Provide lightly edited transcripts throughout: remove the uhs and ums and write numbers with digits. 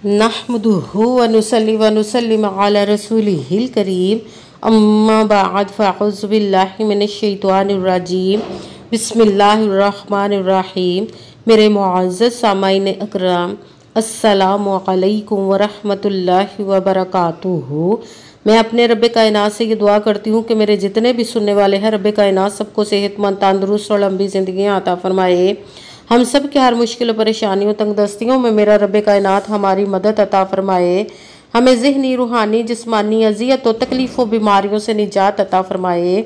नहमदुहु व नुसल्ली व नुसल्लिम अला रसूलिहिल करीम अम्मा बाद फ़अऊज़ु बिल्लाहि मिनश शैतानिर रजीम बिस्मिल्लाहिर्रहमानिर्रहीम। मेरे मुअज़्ज़ज़ सामाईन अकराम, अस्सलामु अलैकुम व रहमतुल्लाहि व बरकातुहू। मैं अपने रब कायनात से ये दुआ करती हूँ कि मेरे जितने भी सुनने वाले हैं रब कायनात सबको सेहतमंद, तंदुरुस्त और लंबी ज़िंदगियाँ अता फरमाए। हम सब के हर मुश्किल परेशानियों तंगदस्तियों में मेरा रब कायनात हमारी मदद अता फरमाए। हमें ज़हनी, रूहानी, जिस्मानी अज़ियत और तकलीफ़ों बीमारियों से निजात अता फरमाए।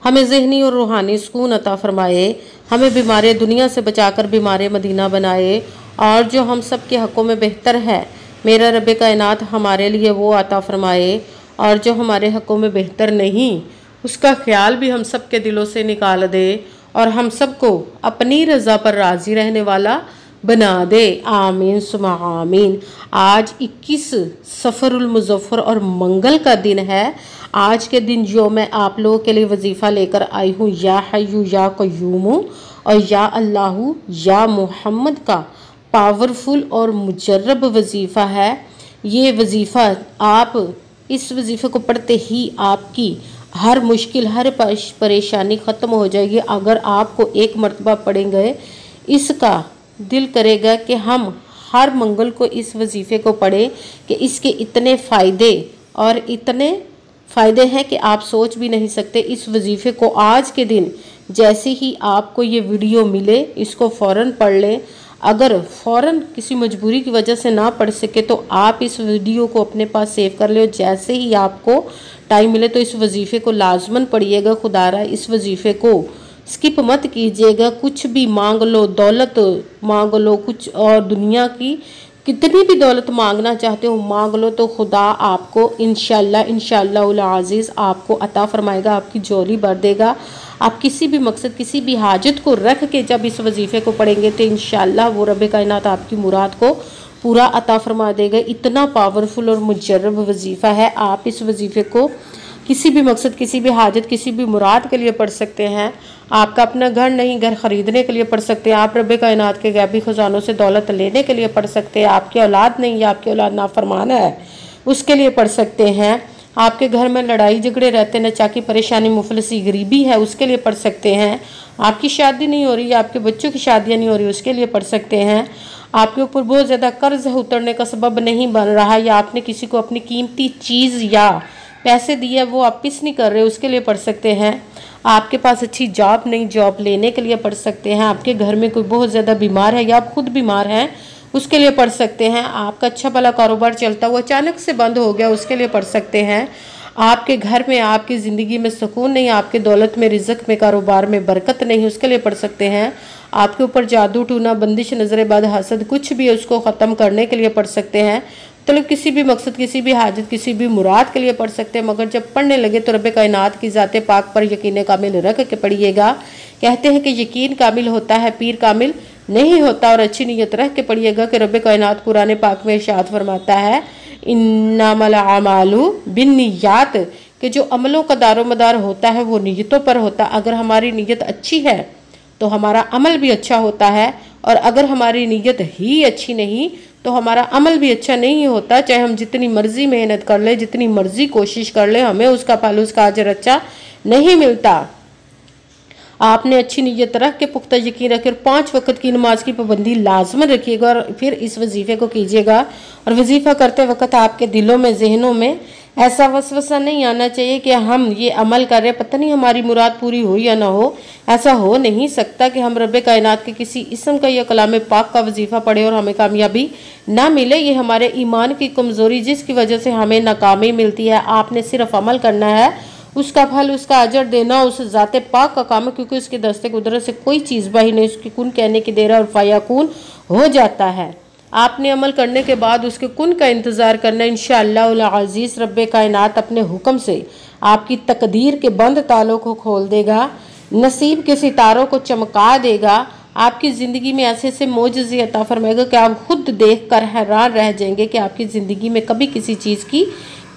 हमें ज़हनी और रूहानी सुकून अता फरमाए। हमें बीमार दुनिया से बचाकर बीमार मदीना बनाए। और जो हम सब के हक़ों में बेहतर है मेरा रब कायनात हमारे लिए वो अता फरमाए। और जो हमारे हक़ों में बेहतर नहीं उसका ख्याल भी हम सब के दिलों से निकाल दे और हम सबको अपनी रज़ा पर राज़ी रहने वाला बना दे। आमीन सुमा आमीन। आज 21 सफ़रुल मुज़फ़्फ़र और मंगल का दिन है। आज के दिन जो मैं आप लोगों के लिए वजीफ़ा लेकर आई हूँ, या हय्यू या क़य्यूम और या अल्लाहु या मोहम्मद का पावरफुल और मुजर्रब वजीफ़ा है। ये वजीफ़ा आप इस वजीफ़े को पढ़ते ही आपकी हर मुश्किल, हर परेशानी ख़त्म हो जाएगी। अगर आपको एक मरतबा पढ़ेंगे, इसका दिल करेगा कि हम हर मंगल को इस वजीफ़े को पढ़ें कि इसके इतने फ़ायदे और इतने फ़ायदे हैं कि आप सोच भी नहीं सकते। इस वजीफ़े को आज के दिन जैसे ही आपको ये वीडियो मिले इसको फ़ौरन पढ़ लें। अगर फ़ौरन किसी मजबूरी की वजह से ना पढ़ सके तो आप इस वीडियो को अपने पास सेव कर ले। जैसे ही आपको टाइम मिले तो इस वजीफ़े को लाजमन पढ़िएगा। खुदारा इस वजीफ़े को स्किप मत कीजिएगा। कुछ भी मांग लो, दौलत मांग लो, कुछ और दुनिया की कितनी भी दौलत मांगना चाहते हो मांग लो तो खुदा आपको इंशाअल्लाह अज़ीज़ आपको अता फरमाएगा, आपकी झोली भर देगा। आप किसी भी मकसद, किसी भी हाजत को रख के जब इस वजीफ़े को पढ़ेंगे तो इंशाअल्लाह वो रब कायनात आपकी मुराद को पूरा अता फरमा देगा। इतना पावरफुल और मुजर्रब वजीफ़ा है। आप इस वजीफ़े को किसी भी मकसद, किसी भी हाजत, किसी भी मुराद के लिए पढ़ सकते हैं। आपका अपना घर नहीं, घर ख़रीदने के लिए पढ़ सकते हैं। आप रब कायनात के गैबी ख़जानों से दौलत लेने के लिए पढ़ सकते हैं। आपकी औलाद नहीं या आपकी औलाद नाफरमान है उसके लिए पढ़ सकते हैं। आपके घर में लड़ाई झगड़े रहते, नचाकी, परेशानी, मुफलसी, गरीबी है उसके लिए पढ़ सकते हैं। आपकी शादी नहीं हो रही या आपके बच्चों की शादियाँ नहीं हो रही उसके लिए पढ़ सकते हैं। आपके ऊपर बहुत ज़्यादा कर्ज उतरने का सबब नहीं बन रहा या आपने किसी को अपनी कीमती चीज़ या पैसे दिए वो वापस नहीं कर रहे उसके लिए पढ़ सकते हैं। आपके पास अच्छी जॉब नहीं, जॉब लेने के लिए पढ़ सकते हैं। आपके घर में कोई बहुत ज़्यादा बीमार है या आप खुद बीमार हैं उसके लिए पढ़ सकते हैं। आपका अच्छा भला कारोबार चलता हुआ अचानक से बंद हो गया उसके लिए पढ़ सकते हैं। आपके घर में, आपकी ज़िंदगी में सुकून नहीं, आपके दौलत में, रिज़्क़ में, कारोबार में बरकत नहीं उसके लिए पढ़ सकते हैं। आपके ऊपर जादू टूना, बंदिश, नज़र बद, हसद कुछ भी है उसको ख़त्म करने के लिए पढ़ सकते हैं। तो किसी भी मकसद, किसी भी हाजत, किसी भी मुराद के लिए पढ़ सकते हैं। मगर जब पढ़ने लगे तो रब कायनात की ज़ाते पाक पर यकीन कामिल रख के पढ़िएगा। कहते हैं कि यकीन कामिल होता है, पीर कामिल नहीं होता। और अच्छी नीयत रख के पढ़िएगा कि रब कायनात कुरान पाक में इरशाद फरमाता है इन्नमल अमालु बिन्नियात, कि जो अमलों का दारोमदार होता है वो नीयतों पर होता है। अगर हमारी नीयत अच्छी है तो हमारा अमल भी अच्छा होता है और अगर हमारी नीयत ही अच्छी नहीं तो हमारा अमल भी अच्छा नहीं होता। चाहे हम जितनी मर्जी मेहनत कर ले, जितनी मर्जी कोशिश कर ले, हमें उसका फल, उसका अजर अच्छा नहीं मिलता। आपने अच्छी नीयत रख के, पुख्ता यकीन रख के 5 वक्त की नमाज की पाबंदी लाजमन रखिएगा और फिर इस वजीफ़े को कीजिएगा। और वजीफ़ा करते वक्त आपके दिलों में, जहनों में ऐसा वसवसा नहीं आना चाहिए कि हम ये अमल कर रहे, पता नहीं हमारी मुराद पूरी हो या ना हो। ऐसा हो नहीं सकता कि हम रब कायनात के किसी इस्म का या कलाम पाक का वजीफ़ा पढ़े और हमें कामयाबी ना मिले। ये हमारे ईमान की कमज़ोरी जिसकी वजह से हमें नाकामी मिलती है। आपने सिर्फ अमल करना है, उसका फल, उसका अजर देना उस ज़ाते पाक का काम है, क्योंकि उसके दस्ते कुदरत से कोई चीज़ बाही नहीं। उसकी कुन कहने की देर है और फ़याकुन हो जाता है। आपने अमल करने के बाद उसके कुन का इंतज़ार करना। इंशाअल्लाह अज़ीज़ रब कायनात अपने हुक्म से आपकी तकदीर के बंद तालों को खोल देगा, नसीब के सितारों को चमका देगा। आपकी ज़िंदगी में ऐसे ऐसे मोजज़े अता फरमाएगा कि आप खुद देख कर हैरान रह जाएंगे कि आपकी ज़िंदगी में कभी किसी चीज़ की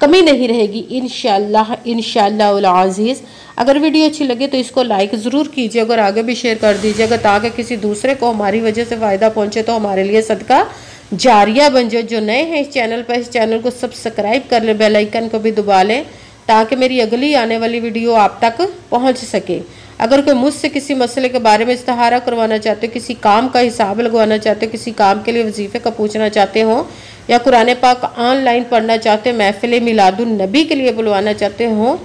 कमी नहीं रहेगी इंशाअल्लाह अज़ीज़। अगर वीडियो अच्छी लगे तो इसको लाइक ज़रूर कीजिएगा और आगे भी शेयर कर दीजिएगा ताकि किसी दूसरे को हमारी वजह से फ़ायदा पहुँचे तो हमारे लिए सदका जारिया बन जाओ। जो नए हैं इस चैनल पर, इस चैनल को सब्सक्राइब कर ले, बेल आइकन को भी दबा लें ताकि मेरी अगली आने वाली वीडियो आप तक पहुंच सके। अगर कोई मुझसे किसी मसले के बारे में इस्तिहारा करवाना चाहते हो, किसी काम का हिसाब लगवाना चाहते हो, किसी काम के लिए वजीफे का पूछना चाहते हो, या कुरान पाक ऑनलाइन पढ़ना चाहते हो, महफिल मिलादुन नबी के लिए बुलवाना चाहते हो,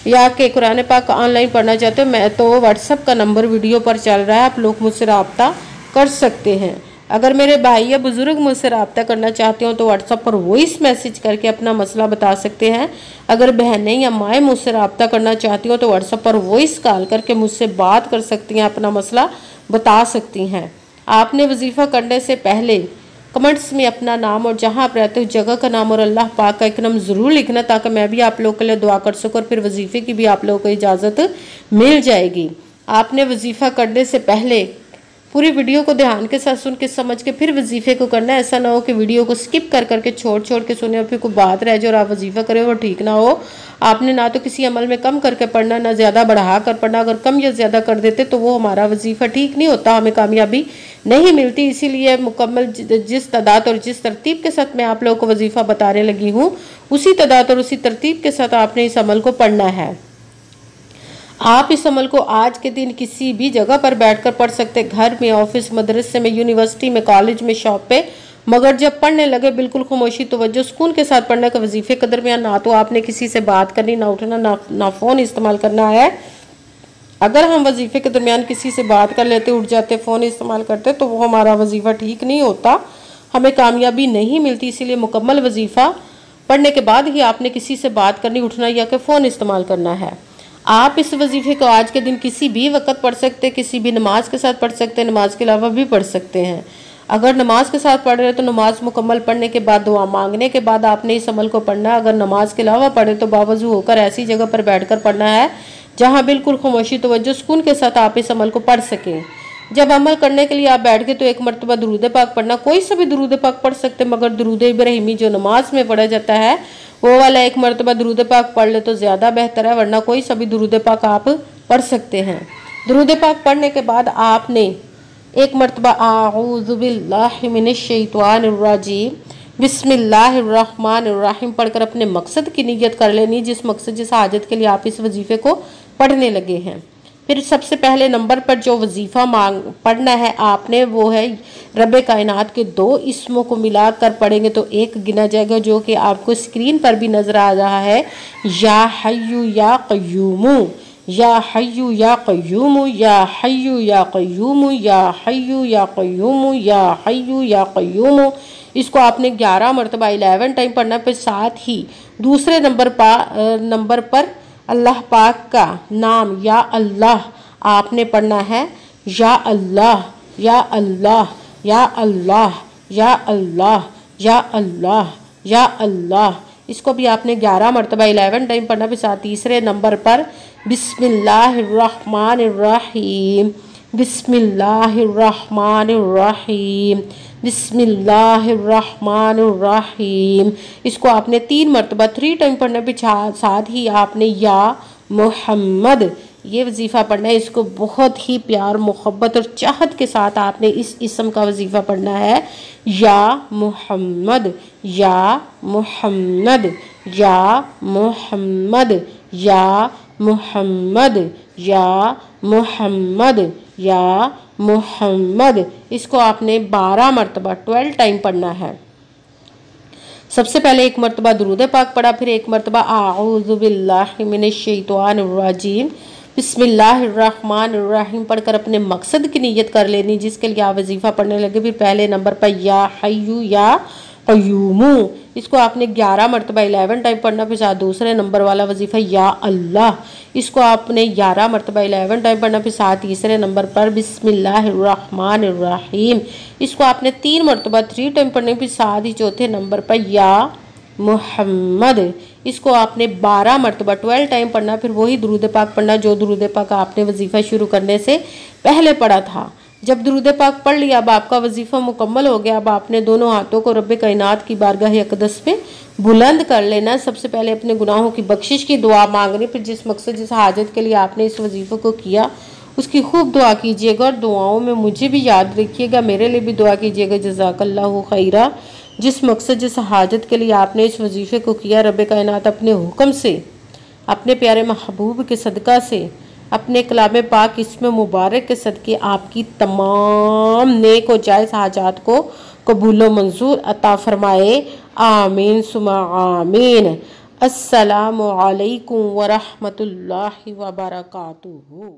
या कि कुरान पाक ऑनलाइन पढ़ना चाहते हो, मैं तो व्हाट्सअप का नंबर वीडियो पर चल रहा है, आप लोग मुझसे रब्ता कर सकते हैं। अगर मेरे भाई या बुज़ुर्ग मुझसे रब्ता करना चाहते हो तो व्हाट्सअप पर वॉइस मैसेज करके अपना मसला बता सकते हैं। अगर बहनें या माएँ मुझसे रब्ता करना चाहती हो तो व्हाट्सअप पर वॉइस कॉल करके मुझसे बात कर सकती हैं, अपना मसला बता सकती हैं। आपने वजीफ़ा करने से पहले कमेंट्स में अपना नाम और जहां आप रहते हो जगह का नाम और अल्लाह पाक का एक नाम ज़रूर लिखना, ताकि मैं भी आप लोगों के लिए दुआ कर सकूँ और फिर वजीफ़े की भी आप लोगों को इजाज़त मिल जाएगी। आपने वजीफ़ा करने से पहले पूरी वीडियो को ध्यान के साथ सुन के समझ के फिर वजीफ़े को करना है। ऐसा ना हो कि वीडियो को स्किप कर करके छोड़ के सुने और फिर कोई बात रह जाए और आप वजीफ़ा करें वो ठीक ना हो। आपने ना तो किसी अमल में कम करके पढ़ना, ना ज़्यादा बढ़ा कर पढ़ना। अगर कम या ज़्यादा कर देते तो वो हमारा वजीफ़ा ठीक नहीं होता, हमें कामयाबी नहीं मिलती। इसीलिए मुकम्मल जिस तादाद और जिस तरतीब के साथ मैं आप लोगों को वजीफ़ा बताने लगी हूँ, उसी तादाद और उसी तरतीब के साथ आपने इस अमल को पढ़ना है। आप इस अमल को आज के दिन किसी भी जगह पर बैठकर पढ़ सकते, घर में, ऑफिस, मदरसे में, यूनिवर्सिटी में, कॉलेज में, शॉप पे। मगर जब पढ़ने लगे बिल्कुल खामोशी तवज्जो सुकून के साथ पढ़ने का वजीफे के दरमियान ना तो आपने किसी से बात करनी, ना उठना, ना फ़ोन इस्तेमाल करना है। अगर हम वजीफे के दरमियान किसी से बात कर लेते, उठ जाते, फ़ोन इस्तेमाल करते तो वो हमारा वजीफ़ा ठीक नहीं होता, हमें कामयाबी नहीं मिलती। इसीलिए मुकम्मल वजीफ़ा पढ़ने के बाद ही आपने किसी से बात करनी, उठना या कि फ़ोन इस्तेमाल करना है। आप इस वजीफ़े को आज के दिन किसी भी वक्त पढ़ सकते, किसी भी नमाज के साथ पढ़ सकते, नमाज के अलावा भी पढ़ सकते हैं। अगर नमाज के साथ पढ़ रहे तो नमाज मुकम्मल पढ़ने के बाद दुआ मांगने के बाद आपने इस अमल को पढ़ना है। अगर नमाज के अलावा पढ़े तो बावजू होकर ऐसी जगह पर बैठकर पढ़ना है जहाँ बिल्कुल खामोशी तवज्जो सुकून के साथ आप इस अमल को पढ़ सकें। जब अमल करने के लिए आप बैठ गए तो एक मरतबा दुरूद पाक पढ़ना, कोई सा भी दुरूद पाक पढ़ सकते, मगर दुरूद इब्राहिमी जो नमाज में पढ़ा जाता है वो वाला एक मरतबा दुरूद पाक पढ़ ले तो ज़्यादा बेहतर है, वरना कोई सा भी दुरूद पाक आप पढ़ सकते हैं। दुरूद पाक पढ़ने के बाद आपने एक मरतबा आऊज़ु बिल्लाहि मिनश शैतानिर रजीम बिस्मिल्लाहिर्रहमानिर्रहीम पढ़कर अपने मकसद की नियत कर लेनी, जिस मकसद जिस हाजत के लिए आप इस वजीफ़े को पढ़ने लगे हैं। फिर सबसे पहले नंबर पर जो वजीफ़ा पढ़ना है आपने वो है रब्बे कायनात के 2 इस्मों को मिलाकर पढ़ेंगे तो एक गिना जाएगा, जो कि आपको स्क्रीन पर भी नज़र आ रहा है, या हय्यु या क़य्यूमु, या हय्यु या क़य्यूमु, या हय्यु या क़य्यूमु, या हय्यु या क़य्यूमु, या हय्यु या क़य्यूमु। इसको आपने 11 मरतबा 11 टाइम पढ़ना। फिर साथ ही दूसरे नंबर पर अल्लाह पाक का नाम या अल्लाह आपने पढ़ना है, या अल्लाह, या अल्लाह, या अल्लाह, या अल्लाह, या अल्लाह, या अल्लाह। इसको भी आपने 11 मरतबा 11 टाइम पढ़ना। फिर साथ तीसरे नंबर पर बिस्मिल्लाहिर्रहमानिर्रहीम, बिस्मिल्लाहिर्रहमानिर्रहीम, बिस्मिल्लाहिर्रहमानिर्रहीम। इसको आपने 3 मरतबा 3 टाइम पढ़ना। भी साथ ही आपने या मोहम्मद ये वजीफ़ा पढ़ना है। इसको बहुत ही प्यार, मोहब्बत और चाहत के साथ आपने इस इसम का वजीफ़ा पढ़ना है, या मोहम्मद, या मोहम्मद, या मोहम्मद, या मोहम्मद, या मोहम्मद, या मोहम्मद। इसको आपने 12 मरतबा 12 टाइम पढ़ना है। सबसे पहले एक मरतबा दुरूद पाक पढ़ा, फिर एक मरतबा आऊज़ु बिल्लाहि मिनश शैतानिर रजीम बिस्मिल्लाहिर्रहमानिर्रहीम पढ़कर अपने मकसद की नियत कर लेनी, जिसके लिए आप वजीफ़ा पढ़ने लगे। फिर पहले नंबर पर या हय्यु या क़य्यूमु, इसको आपने 11 मरतबा 11 टाइम पढ़ना। फिर साथ दूसरे नंबर वाला वजीफ़ा या अल्लाह, इसको आपने 11 मरतबा 11 टाइम पढ़ना। फिर साथ तीसरे नंबर पर बिस्मिल्लाहिर्रहमानिर्रहीम, इसको आपने 3 मरतबा 3 टाइम पढ़ने। फिर साथ ही चौथे नंबर पर या मोहम्मद, इसको आपने 12 मरतबा 12 टाइम पढ़ना। फिर वही दुरूद पाक पढ़ना जो दुरूद पाक आपने वजीफ़ा शुरू करने से पहले पढ़ा था। जब दुरूद पाक पढ़ लिया, अब आपका वजीफ़ा मुकम्मल हो गया। अब आपने दोनों हाथों को रब्बे कायनात की बारगाह अक़दस पे बुलंद कर लेना। सबसे पहले अपने गुनाहों की बख्शिश की दुआ मांगनी। फिर जिस मकसद जिस हाजत के लिए आपने इस वजीफ़े को किया उसकी खूब दुआ कीजिएगा और दुआओं में मुझे भी याद रखिएगा, मेरे लिए भी दुआ कीजिएगा। जज़ाकल्लाहु खैरा। जिस मकसद जिस हाजत के लिए आपने इस वजीफ़े को किया, रब कायनात अपने हुक्म से, अपने प्यारे महबूब के सदका से, अपने कलाम पाक इसमें मुबारक के सदके आपकी तमाम नेक और जायज़ हाजात को कबूल व मंजूर अता फरमाए। आमीन सुमा आमीन। अस्सलामु अलैकुम व रहमतुल्लाहि व बरकातुहू।